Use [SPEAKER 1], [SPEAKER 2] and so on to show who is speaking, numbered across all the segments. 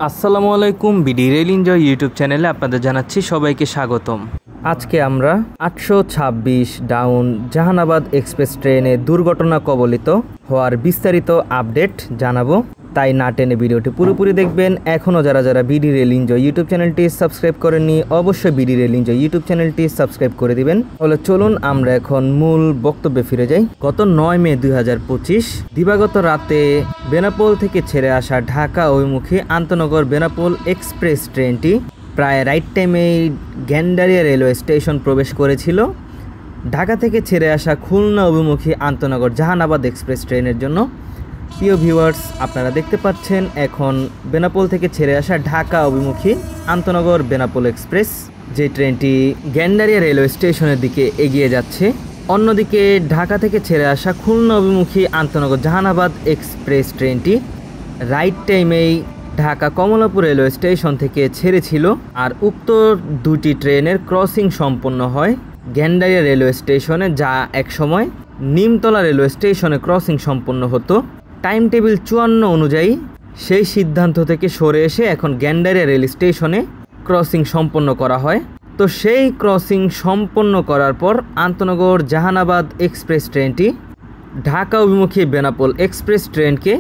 [SPEAKER 1] আসসালামু আলাইকুম। BD rail enjoy YouTube চ্যানেলে আপনাদের জানাচ্ছি সবাইকে স্বাগতম। আজকে আমরা 826 ডাউন জাহানাবাদ এক্সপ্রেস ট্রেনে দুর্ঘটনা কবলিত হওয়ার বিস্তারিত আপডেট জানাবো, তাই না টেনে ভিডিওটি পুরোপুরি দেখবেন। এখনও যারা বিডি রেল এনজয় ইউটিউব চ্যানেলটি সাবস্ক্রাইব করেননি, অবশ্যই বিডি রেল এনজয় ইউটিউব চ্যানেলটি সাবস্ক্রাইব করে দিবেন। তাহলে চলুন আমরা এখন মূল বক্তব্যে ফিরে যাই। গত 9 মে 2025 দিবাগত রাতে বেনাপোল থেকে ছেড়ে আসা ঢাকা অভিমুখী আন্তনগর বেনাপোল এক্সপ্রেস ট্রেনটি প্রায় রাইট টাইমে গ্যান্ডারিয়া রেলওয়ে স্টেশন প্রবেশ করেছিল। ঢাকা থেকে ছেড়ে আসা খুলনা অভিমুখী আন্তনগর জাহানাবাদ এক্সপ্রেস ট্রেনের জন্য। প্রিয় ভিউয়ার্স, আপনারা দেখতে পাচ্ছেন এখন বেনাপোল থেকে ছেড়ে আসা ঢাকা অভিমুখী আন্তনগর বেনাপোল এক্সপ্রেস যে ট্রেনটি গ্যান্ডারিয়া রেলওয়ে স্টেশনের দিকে এগিয়ে যাচ্ছে। অন্যদিকে ঢাকা থেকে ছেড়ে আসা খুলনা অভিমুখী আন্তনগর জাহানাবাদ এক্সপ্রেস ট্রেনটি রাইট টাইমেই ঢাকা কমলাপুর রেলওয়ে স্টেশন থেকে ছেড়েছিল। আর উক্ত দুটি ট্রেনের ক্রসিং সম্পন্ন হয় গ্যান্ডারিয়া রেলওয়ে স্টেশনে, যা একসময় নিমতলা রেলওয়ে স্টেশনে ক্রসিং সম্পন্ন হতো। টাইম টেবিল 54 অনুযায়ী সেই সিদ্ধান্ত থেকে সরে এসে এখন গ্যান্ডারিয়া রেল স্টেশনে ক্রসিং সম্পন্ন করা হয়। তো সেই ক্রসিং সম্পন্ন করার পর আন্তনগর জাহানাবাদ এক্সপ্রেস ট্রেনটি ঢাকা অভিমুখী বেনাপোল এক্সপ্রেস ট্রেনকে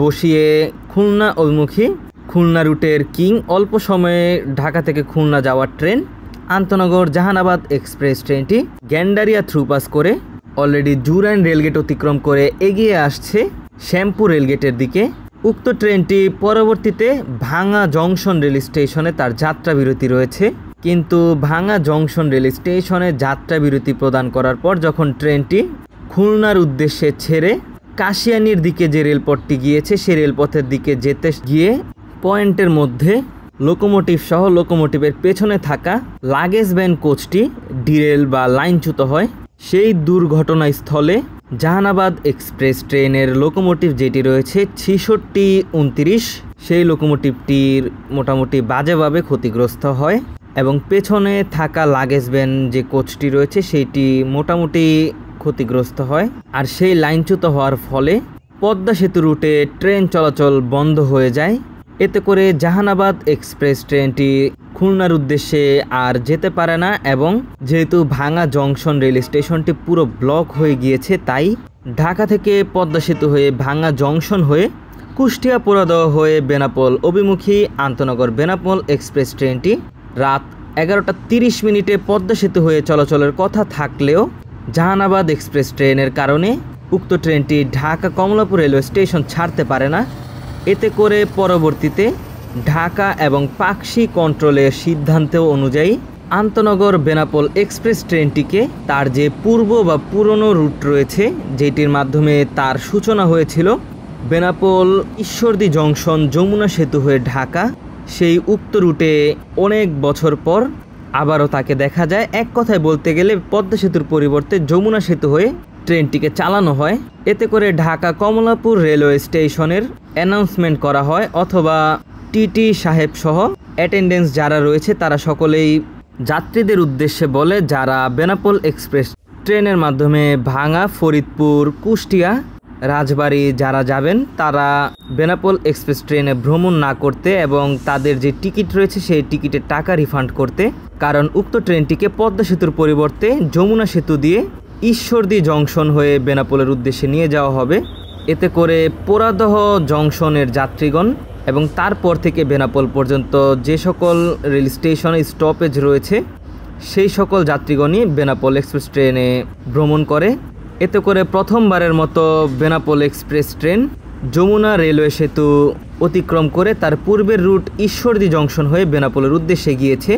[SPEAKER 1] বসিয়ে খুলনা অভিমুখী খুলনা রুটের কিং অল্প সময়ে ঢাকা থেকে খুলনা যাওয়ার ট্রেন আন্তনগর জাহানাবাদ এক্সপ্রেস ট্রেনটি গ্যান্ডারিয়া থ্রুপাস করে অলরেডি জুরাইন রেলগেট অতিক্রম করে এগিয়ে আসছে শ্যামপুর রেলগেটের দিকে। উক্ত ট্রেনটি পরবর্তীতে ভাঙা জংশন রেল স্টেশনে তার যাত্রা বিরতি রয়েছে, কিন্তু ভাঙা জংশন রেল স্টেশনে যাত্রা বিরতি প্রদান করার পর যখন ট্রেনটি খুলনার উদ্দেশ্যে ছেড়ে কাশিয়ানির দিকে যে রেলপথটি গিয়েছে সেই রেলপথের দিকে যেতে গিয়ে পয়েন্টের মধ্যে লোকোমোটিভ সহ লোকোমোটিভের পেছনে থাকা লাগেজ ভ্যান কোচটি ডিরেল বা লাইনচ্যুত হয়। সেই দুর্ঘটনাস্থলে জাহানাবাদ এক্সপ্রেস ট্রেনের লোকোমোটিভ যেটি রয়েছে 6629, সেই লোকোমোটিভটির মোটামুটি বাজেভাবে ক্ষতিগ্রস্ত হয় এবং পেছনে থাকা লাগেজ ভ্যান যে কোচটি রয়েছে সেইটি মোটামুটি ক্ষতিগ্রস্ত হয়। আর সেই লাইনচ্যুত হওয়ার ফলে পদ্মা সেতু রুটে ট্রেন চলাচল বন্ধ হয়ে যায়। এতে করে জাহানাবাদ এক্সপ্রেস ট্রেনটি খুলনার উদ্দেশ্যে আর যেতে পারে না এবং যেহেতু ভাঙা জংশন রেল স্টেশনটি পুরো ব্লক হয়ে গিয়েছে, তাই ঢাকা থেকে পদ্মা সেতু হয়ে ভাঙা জংশন হয়ে কুষ্টিয়া পোড়াদহ হয়ে বেনাপোল অভিমুখী আন্তনগর বেনাপোল এক্সপ্রেস ট্রেনটি রাত 11:30 পদ্মা সেতু হয়ে চলাচলের কথা থাকলেও জাহানাবাদ এক্সপ্রেস ট্রেনের কারণে উক্ত ট্রেনটি ঢাকা কমলাপুর রেলওয়ে স্টেশন ছাড়তে পারে না। এতে করে পরবর্তীতে ঢাকা এবং পাকশি কন্ট্রোলের সিদ্ধান্ত অনুযায়ী আন্তনগর বেনাপোল এক্সপ্রেস ট্রেনটিকে তার যে পূর্ব বা পুরনো রুট রয়েছে যেটির মাধ্যমে তার সূচনা হয়েছিল বেনাপোল ঈশ্বরদী জংশন যমুনা সেতু হয়ে ঢাকা, সেই উক্ত রুটে অনেক বছর পর আবারও তাকে দেখা যায়। এক কথায় বলতে গেলে পদ্মা সেতুর পরিবর্তে যমুনা সেতু হয়ে ট্রেনটিকে চালানো হয়। এতে করে ঢাকা কমলাপুর রেলওয়ে স্টেশনের অ্যানাউন্সমেন্ট করা হয়, অথবা টিটি সাহেব সহ অ্যাটেন্ডেন্স যারা রয়েছে তারা সকলেই যাত্রীদের উদ্দেশ্যে বলে, যারা বেনাপোল এক্সপ্রেস ট্রেনের মাধ্যমে ভাঙা ফরিদপুর কুষ্টিয়া রাজবাড়ী যারা যাবেন তারা বেনাপোল এক্সপ্রেস ট্রেনে ভ্রমণ না করতে এবং তাদের যে টিকিট রয়েছে সেই টিকিটের টাকা রিফান্ড করতে। কারণ উক্ত ট্রেনটিকে পদ্মা সেতুর পরিবর্তে যমুনা সেতু দিয়ে ঈশ্বরদী জংশন হয়ে বেনাপোলের উদ্দেশ্যে নিয়ে যাওয়া হবে। এতে করে পোড়াদহ জংশনের যাত্রীগণ এবং তারপর থেকে বেনাপোল পর্যন্ত যে সকল রেল স্টেশনে স্টপেজ রয়েছে সেই সকল যাত্রীগণই বেনাপোল এক্সপ্রেস ট্রেনে ভ্রমণ করে। এতে করে প্রথমবারের মতো Benapole express train Jamuna railway সেতু অতিক্রম করে তার পূর্বের রুট ঈশ্বরদী জংশন হয়ে বেনাপোলের উদ্দেশ্যে গিয়েছে।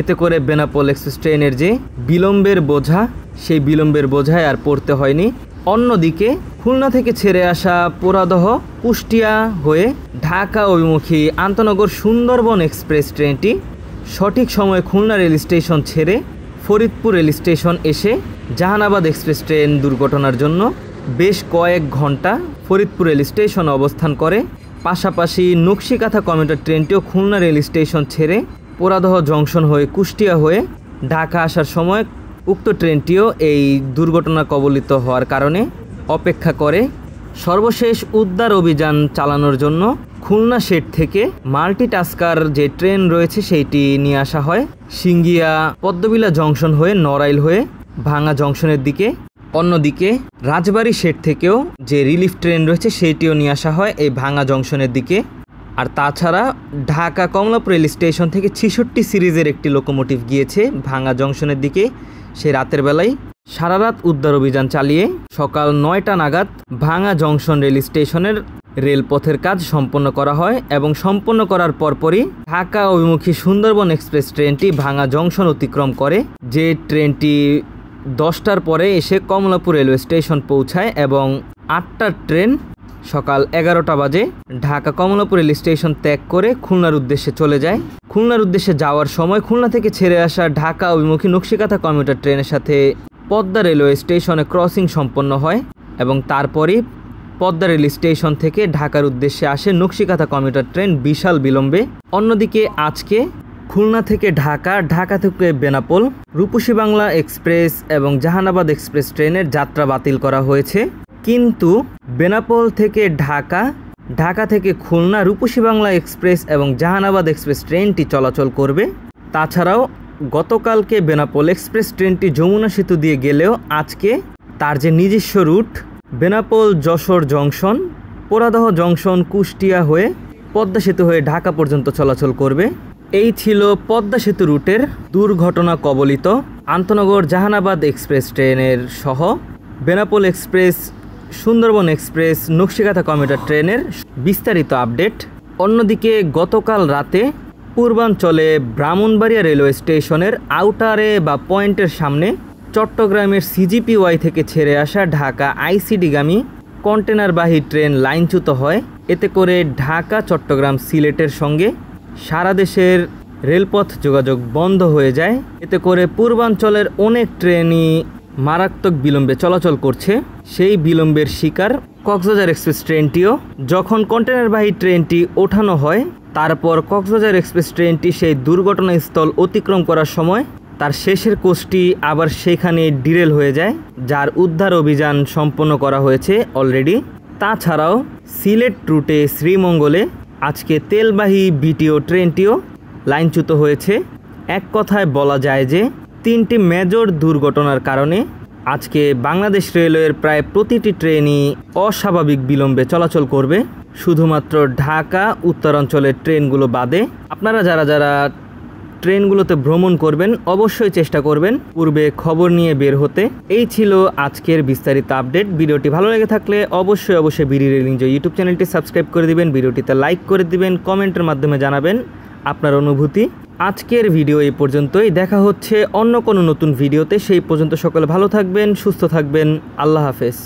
[SPEAKER 1] এতে করে বেনাপোল এক্সপ্রেস ট্রেনের যে বিলম্বের বোঝা সেই বিলম্বের বোঝায় আর পড়তে হয়নি। অন্যদিকে খুলনা থেকে ছেড়ে আসা পোড়াদহ কুষ্টিয়া হয়ে ঢাকা অভিমুখী আন্তনগর সুন্দরবন এক্সপ্রেস ট্রেনটি সঠিক সময়ে খুলনা রেল স্টেশন ছেড়ে ফরিদপুর রেল স্টেশন এসে জাহানাবাদ এক্সপ্রেস ট্রেন দুর্ঘটনার জন্য বেশ কয়েক ঘন্টা ফরিদপুর রেল স্টেশন অবস্থান করে। পাশাপাশি নকশিকাথা কমিউটার ট্রেনটিও খুলনা রেল স্টেশন ছেড়ে পোড়াদহ জংশন হয়ে কুষ্টিয়া হয়ে ঢাকা আসার সময় উক্ত ট্রেনটিও এই দুর্ঘটনা কবলিত হওয়ার কারণে অপেক্ষা করে। সর্বশেষ উদ্ধার অভিযান চালানোর জন্য খুলনা শেড থেকে মাল্টিটাস্কার যে ট্রেন রয়েছে সেইটি নিয়ে আসা হয় সিঙ্গিয়া পদ্মবিলা জংশন হয়ে নড়াইল হয়ে ভাঙা জংশনের দিকে। অন্যদিকে রাজবাড়ী শেড থেকেও যে রিলিফ ট্রেন রয়েছে সেইটিও নিয়ে আসা হয় এই ভাঙা জংশনের দিকে। আর তাছাড়া ঢাকা কমলাপুর রেল স্টেশন থেকে 66 সিরিজের একটি লোকোমোটিভ গিয়েছে ভাঙা জংশনের দিকে। সে রাতের বেলায় সারা রাত উদ্ধার অভিযান চালিয়ে সকাল 9টা নাগাদ ভাঙা জংশন রেল স্টেশনের রেলপথের কাজ সম্পন্ন করা হয় এবং সম্পন্ন করার পরপরই ঢাকা অভিমুখী সুন্দরবন এক্সপ্রেস ট্রেনটি ভাঙা জংশন অতিক্রম করে, যে ট্রেনটি 10টার পরে এসে কমলাপুর রেলওয়ে স্টেশন পৌঁছায় এবং 8টার ট্রেন সকাল 11টা বাজে ঢাকা কমলাপুর রেল স্টেশন ত্যাগ করে খুলনার উদ্দেশ্যে চলে যায়। খুলনার উদ্দেশ্যে যাওয়ার সময় খুলনা থেকে ছেড়ে আসা ঢাকা অভিমুখী নকশিকাঁথা কমিউটার ট্রেনের সাথে পদ্মা রেলওয়ে স্টেশনে ক্রসিং সম্পন্ন হয় এবং তারপরই পদ্মা রেল স্টেশন থেকে ঢাকার উদ্দেশ্যে আসে নকশিকাঁথা কমিউটার ট্রেন বিশাল বিলম্বে। অন্যদিকে আজকে খুলনা থেকে ঢাকা, ঢাকা থেকে বেনাপোল, রূপসী বাংলা এক্সপ্রেস এবং জাহানাবাদ এক্সপ্রেস ট্রেনের যাত্রা বাতিল করা হয়েছে। কিন্তু বেনাপোল থেকে ঢাকা, ঢাকা থেকে খুলনা রূপসী বাংলা এক্সপ্রেস এবং জাহানাবাদ এক্সপ্রেস ট্রেনটি চলাচল করবে। তাছাড়াও গতকালকে বেনাপোল এক্সপ্রেস ট্রেনটি যমুনা সেতু দিয়ে গেলেও আজকে তার যে নিজস্ব route Benapole Jessore junction, Poradah junction, Kushtia হয়ে পদ্মা সেতু হয়ে ঢাকা পর্যন্ত চলাচল করবে। এই ছিল পদ্মা সেতু রুটের দুর্ঘটনা কবলিত আন্তনগর জাহানাবাদ এক্সপ্রেস ট্রেনের সহ Benapole express, Sundarban express, Nakshikantha commuter ট্রেনের বিস্তারিত আপডেট। অন্যদিকে গতকাল রাতে পূর্বাঞ্চলে ব্রাহ্মণবাড়িয়া রেলওয়ে স্টেশনের আউটারে বা পয়েন্টের সামনে চট্টগ্রামের সিজিপিওয়াই থেকে ছেড়ে আসা ঢাকা আইসিডিগামী কন্টেনারবাহী ট্রেন লাইনচ্যুত হয়। এতে করে ঢাকা, চট্টগ্রাম, সিলেটের সঙ্গে সারা দেশের রেলপথ যোগাযোগ বন্ধ হয়ে যায়। এতে করে পূর্বাঞ্চলের অনেক ট্রেনই মারাত্মক বিলম্বে চলাচল করছে। সেই বিলম্বের শিকার কক্সবাজার এক্সপ্রেস ট্রেনটিও। যখন কন্টেনারবাহী ট্রেনটি ওঠানো হয় তারপর কক্সবাজার এক্সপ্রেস ট্রেনটি সেই দুর্ঘটনাস্থল অতিক্রম করার সময় তার শেষের কোচটি আবার সেখানে ডিরেল হয়ে যায়, যার উদ্ধার অভিযান সম্পন্ন করা হয়েছে অলরেডি। তাছাড়াও সিলেট রুটে শ্রীমঙ্গলে আজকে তেলবাহী বিটিও ট্রেনটিও লাইনচ্যুত হয়েছে। এক কথায় বলা যায় যে 3টি মেজর দুর্ঘটনার কারণে আজকে বাংলাদেশ রেলওয়ের প্রায় প্রতিটি ট্রেনই অস্বাভাবিক বিলম্বে চলাচল করবে, শুধুমাত্র ঢাকা উত্তরাঞ্চলের ট্রেনগুলো বাদে। আপনারা যারা যারা ট্রেনগুলোতে ভ্রমণ করবেন অবশ্যই চেষ্টা করবেন পূর্বে খবর নিয়ে বের হতে। এই ছিল আজকের বিস্তারিত আপডেট। ভিডিওটি ভালো লেগে থাকলে অবশ্যই বিডি রেল এনজয় ইউটিউব চ্যানেলটি সাবস্ক্রাইব করে দিবেন, ভিডিওটিতে লাইক করে দিবেন, কমেন্টের মাধ্যমে জানাবেন আপনার অনুভূতি। আজকের ভিডিও এই পর্যন্তই, দেখা হচ্ছে অন্য কোনো নতুন ভিডিওতে। সেই পর্যন্ত সকলে ভালো থাকবেন, সুস্থ থাকবেন। আল্লাহ হাফেজ।